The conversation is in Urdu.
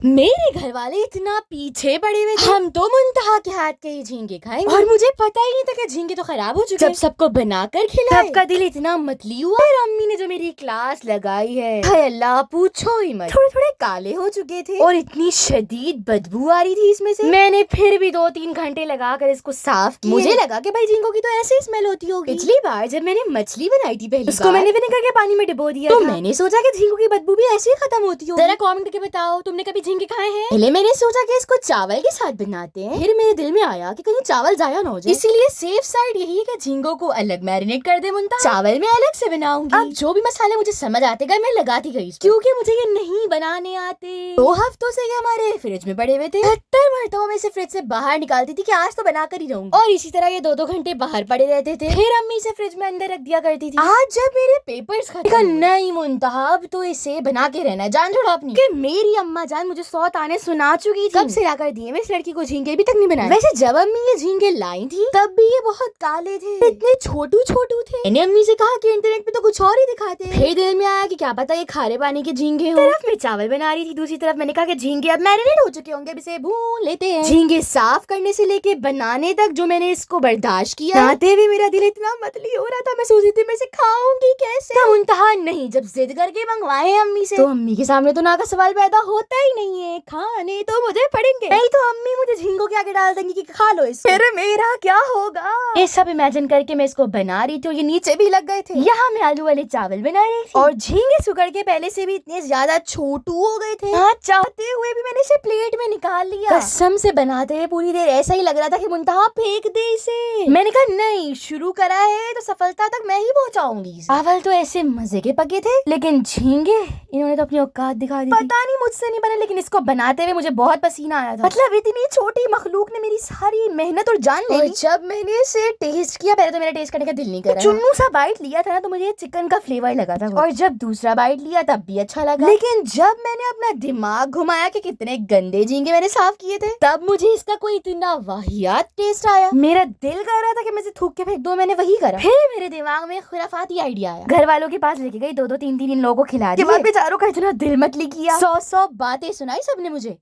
میرے گھر والے اتنا پیچھے پڑے ہوئے تھے، ہم تو منتہا کے ہاتھ کے ہی جھینگے کھائیں گے، اور مجھے پتا ہی نہیں تھا کہ جھینگے تو خراب ہو چکے۔ جب سب کو بنا کر کھلائے سب کا دل اتنا متلی ہوا۔ پھر امی نے جو میری کلاس لگائی ہے، ہائے اللہ پوچھو ہی مت، تھوڑے تھوڑے کالے ہو چکے تھے اور اتنی شدید بدبو آ رہی تھی اس میں سے۔ میں نے پھر بھی 2-3 گھنٹے لگا کر اس کو صاف کیا۔ مجھے لگا کہ بھائی جھینگوں کی تو ایسے ہی اسمیل ہوتی ہوگی۔ پچھلی بار جب میں نے مچھلی بنائی تھی پہلی بار، اس کو میں نے ونیگر کے پانی میں ڈبو دیا تو میں نے سوچا کہ جھینگوں کی بدبو بھی ایسے ہی ختم ہوتی ہوگی۔ ذرا کامنٹ کر کے بتاؤ تم نے کبھی جھینگے کھائے ہیں؟ پہلے میں نے سوچا کہ اس کو چاول کے ساتھ بناتے ہیں، پھر میرے دل میں آیا کہ کہیں چاول ضائع نہ ہو جائے، اسی لیے سیف سائڈ یہی ہے کہ جھینگوں کو الگ میرینیٹ کر دے منتہا، چاول میں الگ سے بناؤں گی۔ اب جو بھی مسالے مجھے سمجھ آتے گئے میں لگاتی گئی، کیونکہ مجھے یہ نہیں بنانے آتے۔ 2 ہفتوں سے یہ ہمارے فریج میں پڑے ہوئے تھے، 70 مرتبہ میں اسے فریج سے باہر نکالتی تھی کہ آج تو بنا کر ہی رہوں گی، اور اسی طرح یہ 2-2 گھنٹے باہر پڑے رہتے تھے، پھر امی اسے فریج میں اندر رکھ دیا کرتی تھی۔ آج جب میرے پیپرز ختم نہیں منتہا اب تو اسے بنا کے رہنا ہے، جان چھوڑا اپنی، کہ میری اما جان مجھے 100 تانے سنا چکی تھی، کب سے لا کر دیے میں اس لڑکی کو جھینگے بھی تک نہیں بنائے۔ ویسے جب امی یہ جھینگے لائی تھی تب بھی یہ بہت کالے تھے، اتنے چھوٹو تھے۔ میں نے امی سے کہا کہ انٹرنیٹ پہ تو کچھ اور ہی دکھاتے ہیں، پھر دل میں آیا کہ کیا پتا یہ کھارے پانی کے جھینگے ہوں۔ طرف میں چاول بنا رہی تھی، دوسری طرف میں نے کہا کہ جھینگے اب میرینیٹ ہو چکے ہوں گے، اب اسے بھون لیتے ہیں۔ جھینگے صاف کرنے سے لے کے بنانے تک جو میں نے اس کو برداشت کیا، بناتے ہوئے میرا دل اتنا متلی ہو رہا تھا، میں سوچ رہی تھی میں اسے کھاؤں گی کیسے۔ منتہا نہیں، جب ضد کر کے منگوائے امی سے تو امی کے سامنے تو نا کا سوال پیدا ہوتا ہی نہیں ہے، کھانے تو مجھے پڑیں گے، نہیں تو امی مجھے جھینگوں کے آگے ڈال دیں گی کہ کھا لو اس کو، پھر میرا کیا ہوگا۔ یہ سب امیجن کر کے میں اس کو بنا رہی تھی اور یہ نیچے بھی لگ گئے تھے۔ یہاں میں آلو والے چاول بنا رہی تھی اور جھینگے سکڑ کے پہلے سے بھی اتنے زیادہ چھوٹو ہو گئے تھے، چاہتے ہوئے بھی میں نے اسے پلیٹ میں نکال لیا۔ قسم سے بناتے ہوئے پوری دیر ایسا ہی لگ رہا تھا کہ منتہا پھینک دے اسے۔ میں نے کہا نہیں، شروع کرا ہے تو سفلتا تک میں ہی پہنچاؤں گی۔ چاول تو ایسے مزے کے پکے تھے، لیکن جھینگے انہوں نے تو اپنی اوقات دکھا دی۔ پتا نہیں مجھ سے نہیں بنا، لیکن اس کو بناتے ہوئے مجھے بہت پسینہ آیا تھا، مطلب اتنی چھوٹی مخلوق نے میری ساری محنت اور جان لے لی۔ جب میں نے اسے ٹیسٹ کیا، پہلے تو میرا ٹیسٹ کرنے کا دل نہیں کرا، چنو سا بائٹ لیا تھا نا تو مجھے چکن کا فلیور لگا تھا، اور جب دوسرا بائٹ لیا تب بھی اچھا لگا، لیکن جب میں نے اپنا دماغ گھمایا کہ کتنے گندے جھینگے میں نے صاف کیے تھے، تب مجھے اس کا کوئی اتنا واہیات ٹیسٹ آیا، میرا دل کر رہا تھا کہ میں اسے تھوک کے پھینک دو، میں نے وہی کرا۔ پھر میرے دماغ میں خرافاتی آئیڈیا آیا، گھر والوں کے پاس لے کے گئی، 2-2 3-3 ان لوگوں کو کھلا دیا، کے بعد بیچاروں کا اتنا دل متلی کیا، 100 باتیں سنائی سب نے مجھے۔